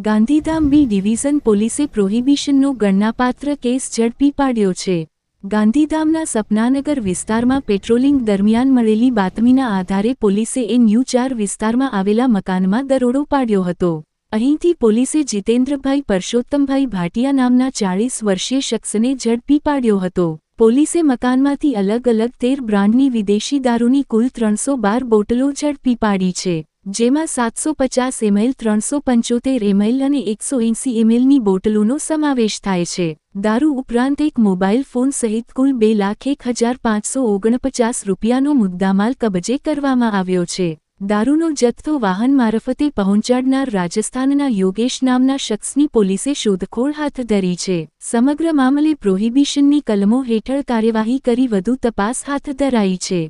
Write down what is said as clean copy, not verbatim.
Gandhidham B division પોલીસે પ્રોહિબિશનનો ગણનાપાત્ર case ઝડપી પાડ્યો છે। ગાંધીધામના સપનાનગર વિસ્તારમાં પેટ્રોલિંગ દરમિયાન મળેલી બાતમીના આધારે પોલીસે NU4 વિસ્તારમાં આવેલા મકાનમાં દરોડો પાડ્યો હતો। અહીંથી પોલીસે જીતેન્દ્રભાઈ પરસોત્તમભાઈ ભાટિયા નામના 40 વર્ષીય શખ્સને ઝડપી પાડ્યો હતો। પોલીસે મકાનમાંથી અલગ અલગ 13 બ્રાન્ડની વિદેશી દારૂની કુલ 312 બોટલો ઝડપી પાડી છે, જેમાં 750 ml, 375 ml અને 180 mlની બોટલોનો સમાવેશ થાય છે। દારૂ ઉપરાંત એક મોબાઈલ ફોન સહિત કુલ 2,01,549 રૂપિયાનો મુદ્દામાલ કબજે કરવામાં આવ્યો છે। દારૂનો જથ્થો વાહન મારફતે પહોંચાડનાર રાજસ્થાનના યોગેશ નામના શખ્સની પોલીસે શોધખોળ હાથ ધરી છે। સમગ્ર મામલે પ્રોહિબિશનની કલમો હેઠળ કાર્યવાહી કરી વધુ તપાસ હાથ ધરાઈ છે।